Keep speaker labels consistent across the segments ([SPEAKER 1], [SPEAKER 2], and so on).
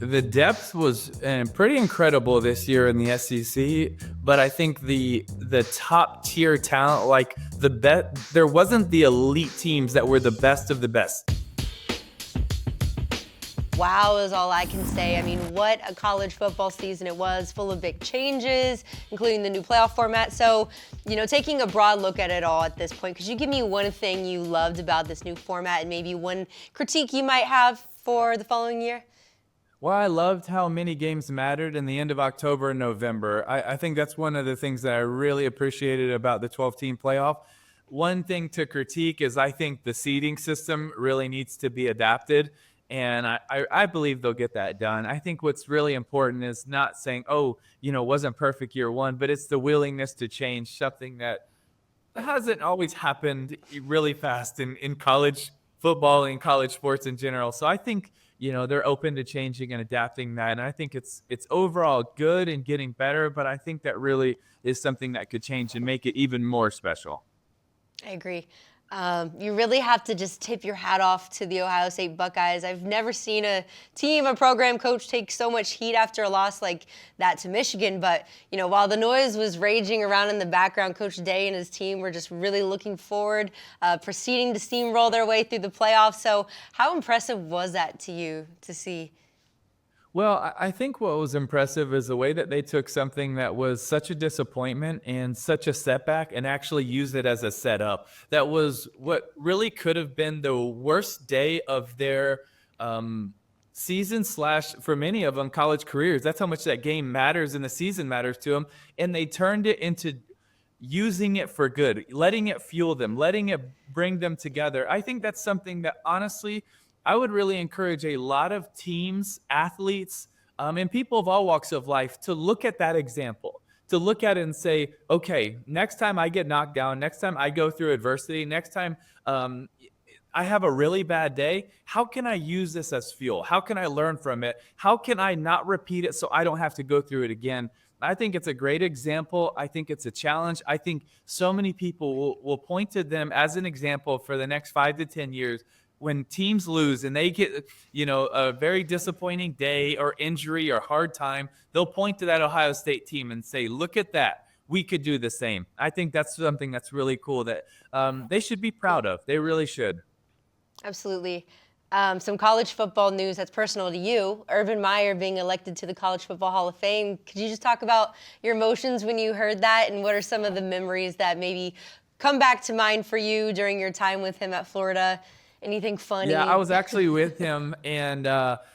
[SPEAKER 1] The depth was pretty incredible this year in the SEC, but I think the top tier talent, like there wasn't the elite teams that were the best of the best.
[SPEAKER 2] Wow is all I can say. I mean, what a college football season it was, full of big changes, including the new playoff format. So, taking a broad look at it all at this point, could you give me one thing you loved about this new format and maybe one critique you might have for the following year?
[SPEAKER 1] Well, I loved how many games mattered in the end of October and November. I think that's one of the things that I really appreciated about the 12-team playoff. One thing to critique is I think the seeding system really needs to be adapted, and I believe they'll get that done. I think what's really important is not saying, oh, wasn't perfect year one, but it's the willingness to change, something that hasn't always happened really fast in college football and college sports in general. So I think they're open to changing and adapting that, and I think it's overall good and getting better. But I think that really is something that could change and make it even more special.
[SPEAKER 2] I agree. You really have to just tip your hat off to the Ohio State Buckeyes. I've never seen a program coach take so much heat after a loss like that to Michigan. But, while the noise was raging around in the background, Coach Day and his team were just really looking forward, proceeding to steamroll their way through the playoffs. So how impressive was that to you to see?
[SPEAKER 1] Well, I think what was impressive is the way that they took something that was such a disappointment and such a setback and actually used it as a setup. That was what really could have been the worst day of their season / for many of them, college careers. That's how much that game matters and the season matters to them. And they turned it into using it for good, letting it fuel them, letting it bring them together. I think that's something that honestly I would really encourage a lot of teams, athletes, and people of all walks of life to look at that example, to look at it and say, okay, next time I get knocked down, next time I go through adversity, next time I have a really bad day, how can I use this as fuel? How can I learn from it? How can I not repeat it so I don't have to go through it again? I think it's a great example. I think it's a challenge. I think so many people will point to them as an example for the next 5 to 10 years. When teams lose and they get, a very disappointing day or injury or hard time, they'll point to that Ohio State team and say, look at that. We could do the same. I think that's something that's really cool that they should be proud of. They really should.
[SPEAKER 2] Absolutely. Some college football news that's personal to you. Urban Meyer being elected to the College Football Hall of Fame. Could you just talk about your emotions when you heard that, and what are some of the memories that maybe come back to mind for you during your time with him at Florida? Anything funny?
[SPEAKER 1] Yeah, I was actually with him, and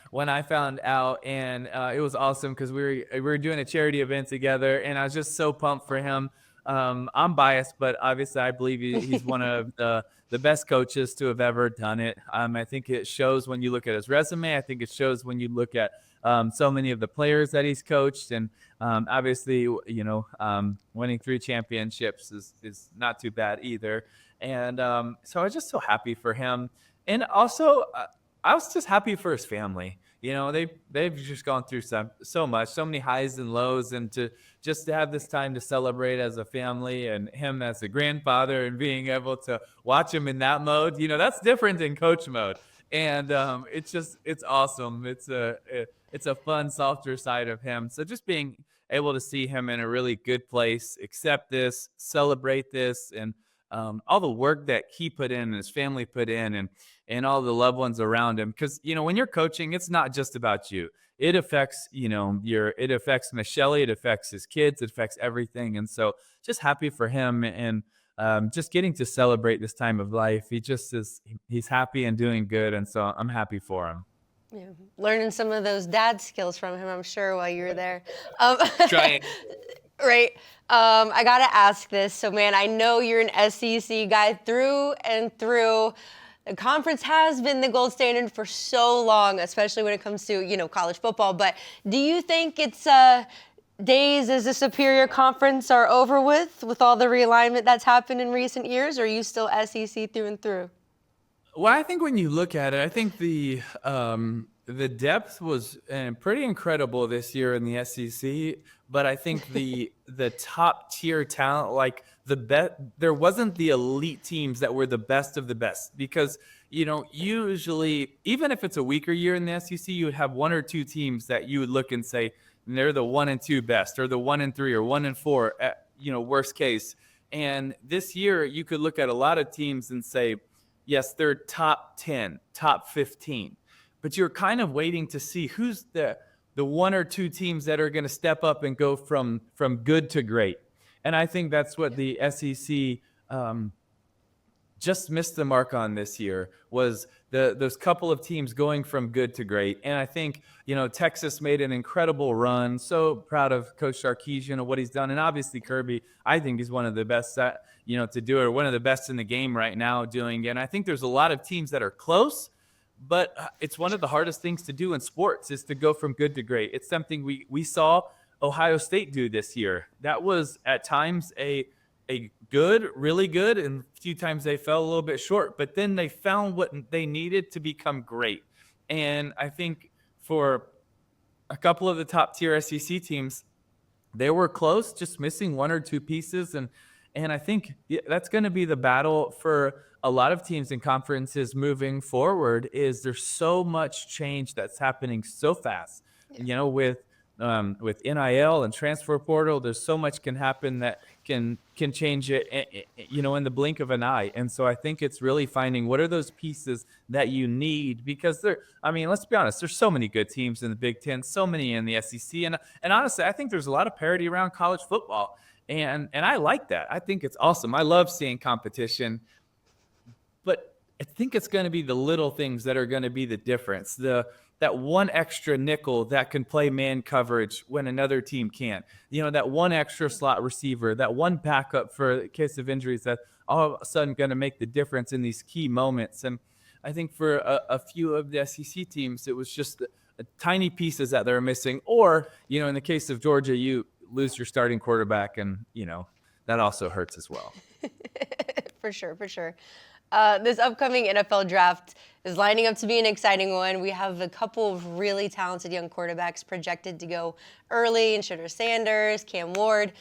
[SPEAKER 1] when I found out, and it was awesome because we were doing a charity event together, and I was just so pumped for him. I'm biased, but obviously I believe he's one of the best coaches to have ever done it. I think it shows when you look at his resume. I think it shows when you look at so many of the players that he's coached, and obviously, winning 3 championships is not too bad either. And so I was just so happy for him. And also, I was just happy for his family. They've just gone through so much, so many highs and lows, and to have this time to celebrate as a family and him as a grandfather and being able to watch him in that mode, that's different than coach mode. And it's awesome. It's a fun, softer side of him. So just being able to see him in a really good place, accept this, celebrate this, and all the work that he put in and his family put in, and all the loved ones around him. Because, when you're coaching, it's not just about you. It affects, it affects Michelle, it affects his kids, it affects everything. And so just happy for him, and just getting to celebrate this time of life. He's happy and doing good. And so I'm happy for him.
[SPEAKER 2] Yeah, learning some of those dad skills from him, I'm sure, while you were there.
[SPEAKER 1] Trying.
[SPEAKER 2] Right. I got to ask this. So, man, I know you're an SEC guy through and through. The conference has been the gold standard for so long, especially when it comes to, college football. But do you think it's days as a superior conference are over with all the realignment that's happened in recent years? Or are you still SEC through and through?
[SPEAKER 1] Well, I think when you look at it, I think the depth was pretty incredible this year in the SEC, but I think the top tier talent, like there wasn't the elite teams that were the best of the best, because usually, even if it's a weaker year in the SEC, you would have one or two teams that you would look and say they're the 1 and 2 best, or the 1 and 3, or 1 and 4, worst case. And this year, you could look at a lot of teams and say, yes, they're top 10, top 15, but you're kind of waiting to see who's the one or two teams that are going to step up and go from good to great. And I think that's what the SEC just missed the mark on this year, was those couple of teams going from good to great. And I think, Texas made an incredible run. So proud of Coach Sarkisian and what he's done. And obviously Kirby, I think he's one of the best to do it, or one of the best in the game right now doing it. And I think there's a lot of teams that are close, but it's one of the hardest things to do in sports, is to go from good to great. It's something we saw Ohio State do this year. That was at times a good, really good, and a few times they fell a little bit short, but then they found what they needed to become great. And I think for a couple of the top tier SEC teams, they were close, just missing one or two pieces. And I think that's going to be the battle for a lot of teams and conferences moving forward. Is there's so much change that's happening so fast, with NIL and transfer portal. There's so much can happen that can change it, in the blink of an eye. And so I think it's really finding what are those pieces that you need, because let's be honest, there's so many good teams in the Big Ten, so many in the SEC, and honestly, I think there's a lot of parity around college football, and I like that. I think it's awesome. I love seeing competition, but I think it's going to be the little things that are going to be the difference. That one extra nickel that can play man coverage when another team can't. That one extra slot receiver, that one backup for the case of injuries, that all of a sudden going to make the difference in these key moments. And I think for a few of the SEC teams, it was just tiny pieces that they're missing. Or, in the case of Georgia, you lose your starting quarterback, and, that also hurts as well.
[SPEAKER 2] For sure. This upcoming NFL draft is lining up to be an exciting one. We have a couple of really talented young quarterbacks projected to go early, in Shedeur Sanders, Cam Ward.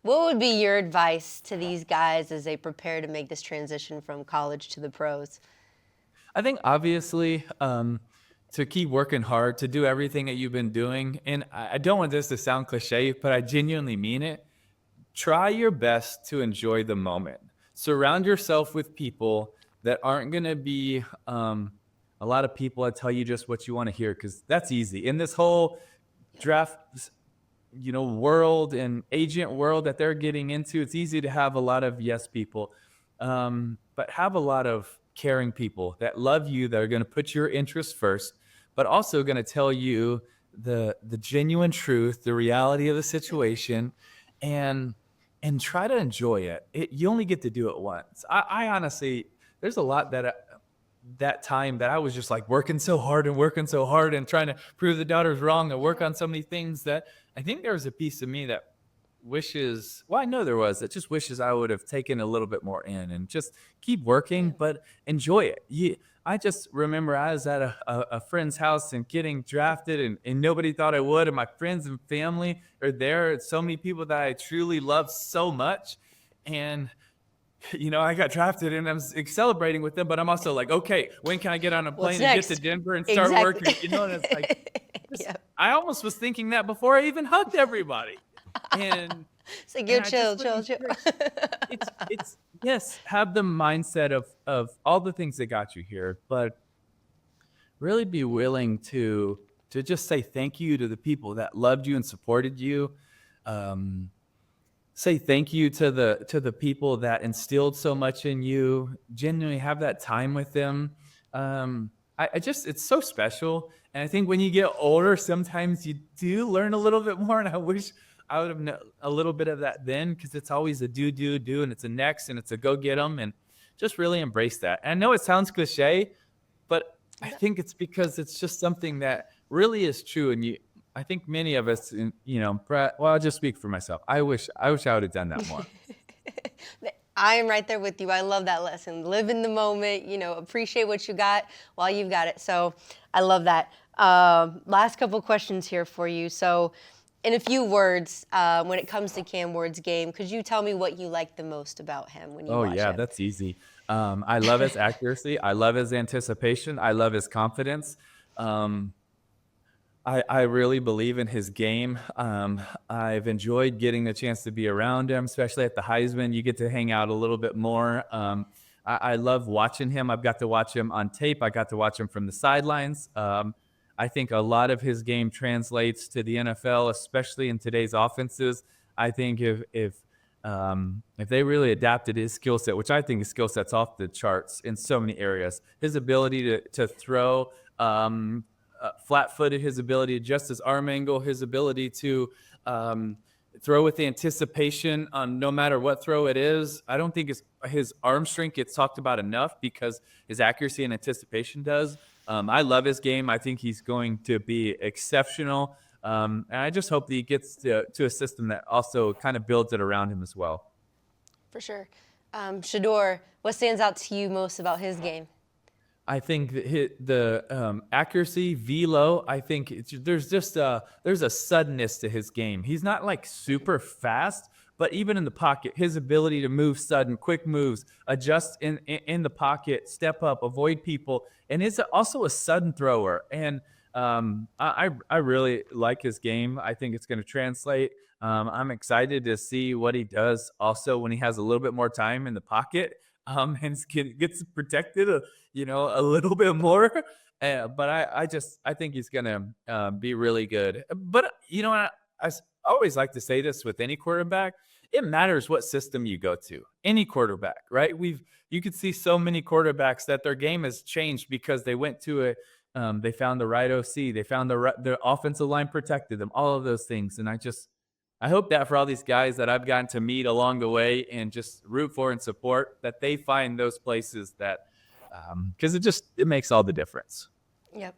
[SPEAKER 2] What would be your advice to these guys as they prepare to make this transition from college to the pros?
[SPEAKER 1] I think obviously to keep working hard, to do everything that you've been doing. And I don't want this to sound cliche, but I genuinely mean it. Try your best to enjoy the moment. Surround yourself with people that aren't going to be a lot of people that tell you just what you want to hear, because that's easy. In this whole draft, world and agent world that they're getting into, it's easy to have a lot of yes people, but have a lot of caring people that love you, that are going to put your interests first, but also going to tell you the genuine truth, the reality of the situation, and try to enjoy it. You only get to do it once. I honestly, there's a lot that time that I was just like working so hard and trying to prove the doubters wrong, and work on so many things, that I think there was a piece of me that wishes, well, I know there was, that just wishes I would have taken a little bit more in and just keep working, but enjoy it. I just remember I was at a friend's house and getting drafted, and nobody thought I would. And my friends and family are there. So many people that I truly love so much. And, I got drafted, and I'm celebrating with them, but I'm also like, okay, when can I get on a plane and get to Denver and start working? And it's like,
[SPEAKER 2] Yep.
[SPEAKER 1] I almost was thinking that before I even hugged everybody. And
[SPEAKER 2] it's like, you're chill.
[SPEAKER 1] It's yes, have the mindset of all the things that got you here, but really be willing to just say thank you to the people that loved you and supported you. Say thank you to the people that instilled so much in you. Genuinely have that time with them. It's so special. And I think when you get older, sometimes you do learn a little bit more. And I wish I would have known a little bit of that then, because it's always a do, and it's a next, and it's a go get them, and just really embrace that. And I know it sounds cliche, but I think it's because it's just something that really is true. And I think many of us, Brett, well, I'll just speak for myself. I wish I would have done that more.
[SPEAKER 2] I am right there with you. I love that lesson. Live in the moment, appreciate what you got while you've got it. So I love that. Last couple questions here for you. So in a few words, when it comes to Cam Ward's game, could you tell me what you like the most about him when you
[SPEAKER 1] Oh
[SPEAKER 2] watch
[SPEAKER 1] yeah,
[SPEAKER 2] him?
[SPEAKER 1] that's easy. I love his accuracy. I love his anticipation. I love his confidence. Um, I really believe in his game. I've enjoyed getting the chance to be around him, especially at the Heisman. You get to hang out a little bit more. I love watching him. I've got to watch him on tape. I got to watch him from the sidelines. I think a lot of his game translates to the NFL, especially in today's offenses. I think if they really adapted his skill set, which I think his skill set's off the charts in so many areas, his ability to throw flat-footed, his ability to adjust his arm angle, his ability to throw with anticipation on no matter what throw it is. I don't think his arm strength gets talked about enough because his accuracy and anticipation does. I love his game. I think he's going to be exceptional. And I just hope that he gets to a system that also kind of builds it around him as well.
[SPEAKER 2] For sure. Shador, what stands out to you most about his game?
[SPEAKER 1] I think the accuracy, velo. I think there's a suddenness to his game. He's not like super fast, but even in the pocket, his ability to move sudden, quick moves, adjust in the pocket, step up, avoid people, and is also a sudden thrower. And I really like his game. I think it's going to translate. I'm excited to see what he does also when he has a little bit more time in the pocket. And gets protected, a little bit more. But I think he's gonna be really good. But I always like to say this with any quarterback. It matters what system you go to. Any quarterback, right? You could see so many quarterbacks that their game has changed because they went to they found the right OC, they found the offensive line protected them, all of those things. And I hope that for all these guys that I've gotten to meet along the way and just root for and support, that they find those places that, because it makes all the difference.
[SPEAKER 2] Yep.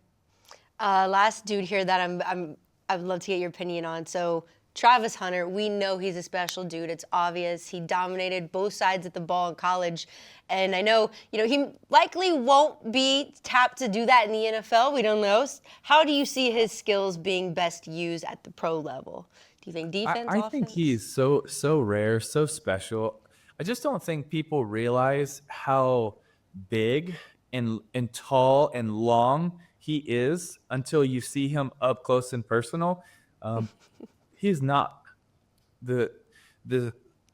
[SPEAKER 2] Last dude here that I'd love to get your opinion on. So Travis Hunter, we know he's a special dude. It's obvious. He dominated both sides of the ball in college. And I know, he likely won't be tapped to do that in the NFL. We don't know. How do you see his skills being best used at the pro level? Do you think defense,
[SPEAKER 1] I
[SPEAKER 2] offense?
[SPEAKER 1] think he's so rare, so special. I just don't think people realize how big and tall and long he is until you see him up close and personal. He's not the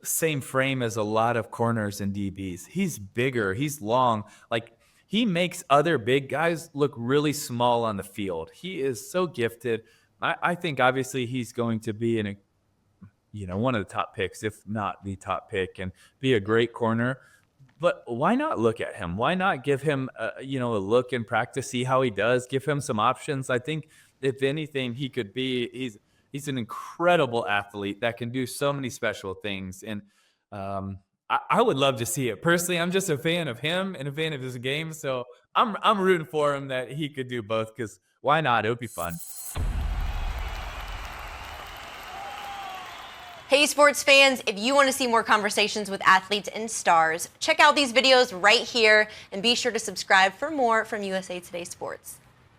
[SPEAKER 1] same frame as a lot of corners and DBs. He's bigger. He's long. Like, he makes other big guys look really small on the field. He is so gifted. I think obviously he's going to be one of the top picks, if not the top pick, and be a great corner. But why not look at him? Why not give him a look in practice, see how he does, give him some options? I think if anything, he could be. He's an incredible athlete that can do so many special things, and I would love to see it. Personally, I'm just a fan of him and a fan of his game, so I'm rooting for him that he could do both. Because why not? It would be fun.
[SPEAKER 2] Hey, sports fans, if you want to see more conversations with athletes and stars, check out these videos right here and be sure to subscribe for more from USA Today Sports.